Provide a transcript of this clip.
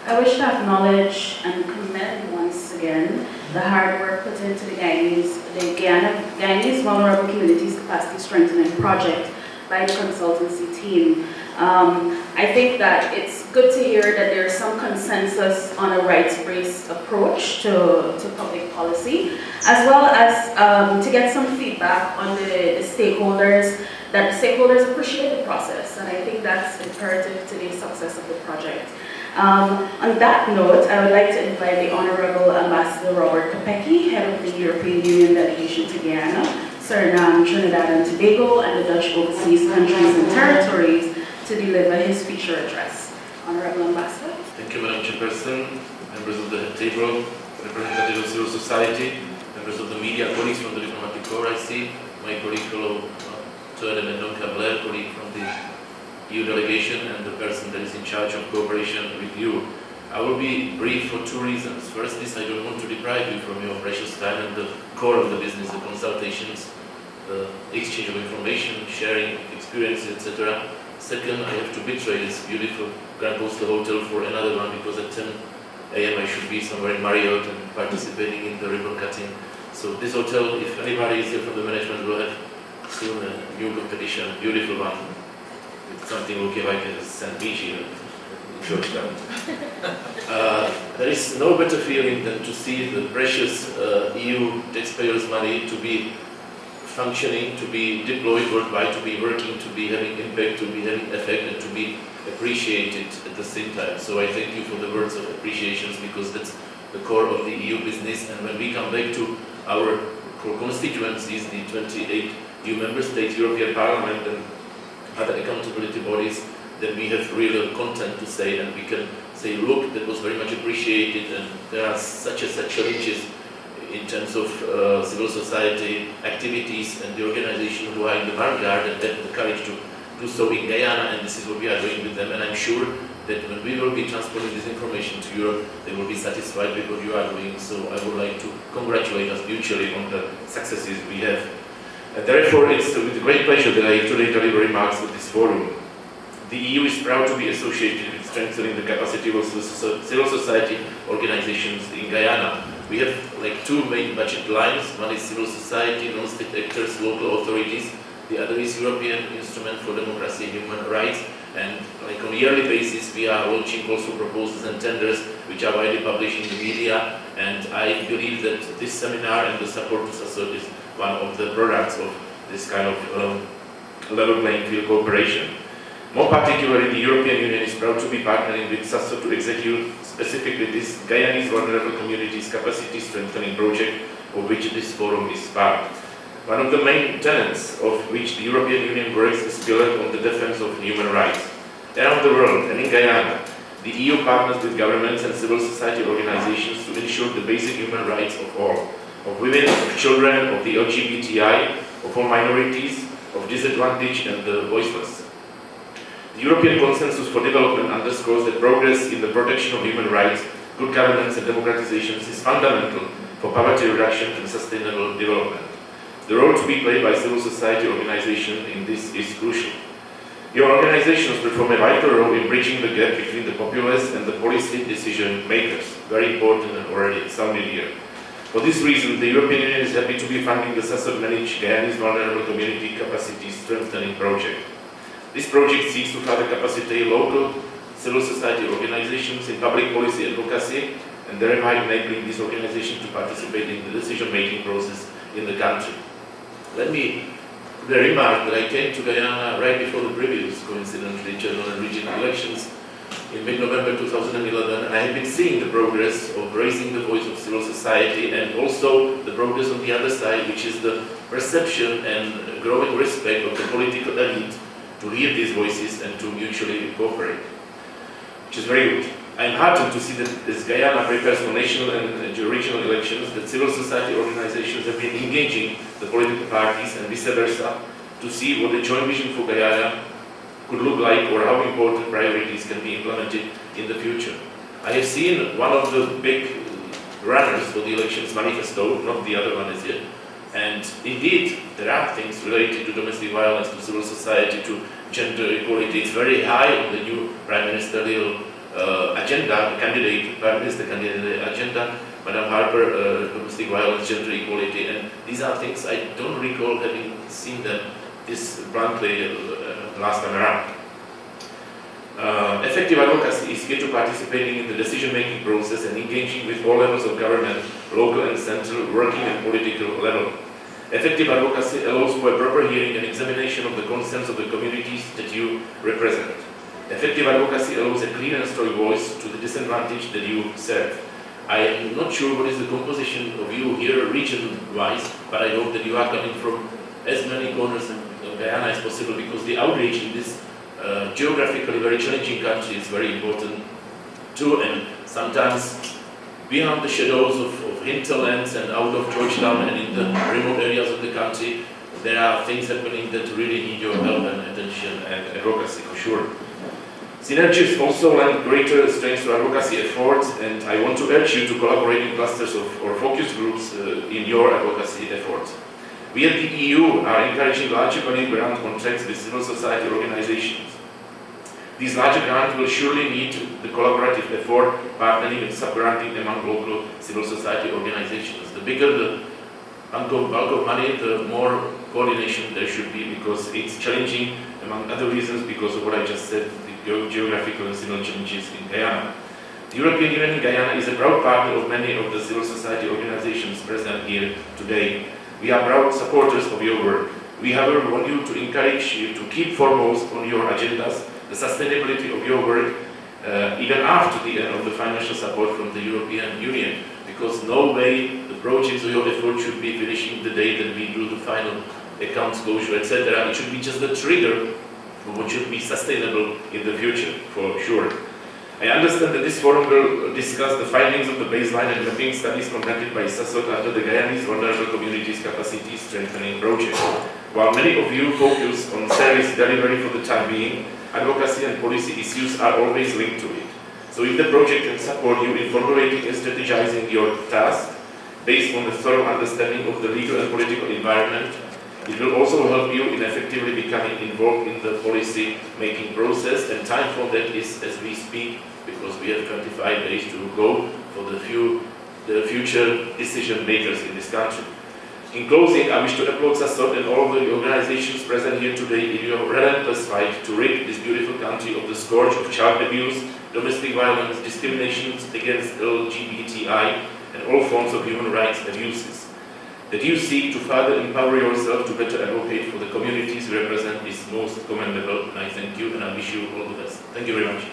I wish to acknowledge and commend once again the hard work put into the Guyanese Vulnerable Communities Capacity Strengthening Project by the consultancy team. I think that it's good to hear that there's some consensus on a rights-based approach to public policy, as well as to get some feedback on the stakeholders, that the stakeholders appreciate the process, and I think that's imperative to the success of the project. On that note, I would like to invite the Honorable Ambassador Robert Kopecky, Head of the European Union Delegation to Guyana, Suriname, Trinidad and Tobago, and the Dutch Overseas Countries and Territories to deliver his feature address. Honorable Ambassador. Thank you, Madam Chairperson, members of the table, representatives of civil society, members of the media, colleagues from the diplomatic corps. I see my colleague, fellow colleague from the EU delegation, and the person that is in charge of cooperation with you. I will be brief for two reasons. First is I don't want to deprive you from your precious time and the core of the business, the consultations, the exchange of information, sharing experiences, etc. Second, I have to betray this beautiful Grand Coastal Hotel for another one because at 10 a.m. I should be somewhere in Marriott and participating in the ribbon cutting. So this hotel, if anybody is here from the management, will have soon a new competition, a beautiful one. It's something looking like a St. Beach here in Georgetown. There is no better feeling than to see the precious EU taxpayers' money to be functioning, to be deployed worldwide, to be working, to be having impact, to be having effect, and to be appreciated at the same time. So I thank you for the words of appreciations, because that's the core of the EU business. And when we come back to our constituencies, the 28 EU member states, European Parliament, and other accountability bodies, then we have real content to say, and we can say, look, that was very much appreciated, and there are such challenges in terms of civil society activities and the organization who are in the vanguard and have the courage to do so in Guyana, and this is what we are doing with them. And I'm sure that when we will be transporting this information to Europe, they will be satisfied with what you are doing. So I would like to congratulate us mutually on the successes we have. And therefore, it's with great pleasure that I today deliver remarks at this forum. The EU is proud to be associated with strengthening the capacity of civil society organizations in Guyana. We have like two main budget lines. One is civil society, non-state actors, local authorities. The other is European Instrument for Democracy and Human Rights. And like on a yearly basis, we are launching also proposals and tenders which are widely published in the media. And I believe that this seminar and the support to SASOD is one of the products of this kind of level playing field cooperation. More particularly, the European Union is proud to be partnering with SASOD to execute specifically this Guyanese Vulnerable Communities Capacity Strengthening Project, of which this forum is part. One of the main tenets of which the European Union works is built on the defense of human rights. Around the world and in Guyana, the EU partners with governments and civil society organizations to ensure the basic human rights of all, of women, of children, of the LGBTI, of all minorities, of disadvantaged and the voiceless. The European Consensus for Development underscores that progress in the protection of human rights, good governance and democratization is fundamental for poverty reduction and sustainable development. The role to be played by civil society organizations in this is crucial. Your organizations perform a vital role in bridging the gap between the populace and the policy decision makers, very important and already sounded here. For this reason, the European Union is happy to be funding the SASOD-managed Guyanese Vulnerable Community Capacity Strengthening Project. This project seeks to further capacitate local civil society organizations in public policy advocacy, and thereby enabling these organizations to participate in the decision-making process in the country. Let me put a remark that I came to Guyana right before the previous, coincidentally, general and regional elections in mid-November 2011, and I have been seeing the progress of raising the voice of civil society, and also the progress on the other side, which is the perception and growing respect of the political elite to hear these voices and to mutually cooperate, which is very good. I am heartened to see that as Guyana prepares for national and regional elections, that civil society organizations have been engaging the political parties and vice versa to see what the joint vision for Guyana could look like, or how important priorities can be implemented in the future. I have seen one of the big runners for the elections manifesto, not the other one as yet, and indeed there are things related to domestic violence, to civil society, to gender equality. It's very high on the new Prime Ministerial agenda, the candidate, Prime Minister candidate agenda, Madam Harper, domestic violence, gender equality, and these are things I don't recall having seen them this bluntly last time around. Effective advocacy is key to participating in the decision-making process and engaging with all levels of government, local and central, working and political level. Effective advocacy allows for a proper hearing and examination of the concerns of the communities that you represent. Effective advocacy allows a clear and strong voice to the disadvantaged that you serve. I am not sure what is the composition of you here region-wise, but I hope that you are coming from as many corners of Guyana as possible, because the outreach in this geographically very challenging country is very important too, and sometimes beyond the shadows of hinterlands and out of Georgetown and in the remote areas of the country, there are things happening that really need your help and attention and advocacy for sure. Synergies also lend greater strength to advocacy efforts, and I want to urge you to collaborate in clusters or focus groups in your advocacy efforts. We at the EU are encouraging larger value grant contracts with civil society organizations. These larger grants will surely lead to the collaborative effort, partnering and sub-granting among local civil society organizations. The bigger the bulk of money, the more coordination there should be, because it's challenging, among other reasons, because of what I just said, the geographical and civil challenges in Guyana. The European Union in Guyana is a proud partner of many of the civil society organizations present here today. We are proud supporters of your work. We, however, want you to encourage you to keep foremost on your agendas the sustainability of your work, even after the end of the financial support from the European Union, because no way the projects of your effort should be finishing the day that we do the final accounts closure, etc. It should be just the trigger for what should be sustainable in the future, for sure. I understand that this forum will discuss the findings of the baseline and mapping studies conducted by SASOD under the Guyanese Vulnerable Communities Capacity Strengthening Project. While many of you focus on service delivery for the time being, advocacy and policy issues are always linked to it. So if the project can support you in formulating and strategizing your task based on a thorough understanding of the legal and political environment, it will also help you in effectively becoming involved in the policy-making process, and time for that is as we speak, because we have 25 days to go for the future decision makers in this country. In closing, I wish to applaud SASOD and all of the organizations present here today in your relentless fight to rid this beautiful country of the scourge of child abuse, domestic violence, discriminations against LGBTI, and all forms of human rights abuses. That you seek to further empower yourself to better advocate for the communities you represent is most commendable, and I thank you and I wish you all the best. Thank you very much.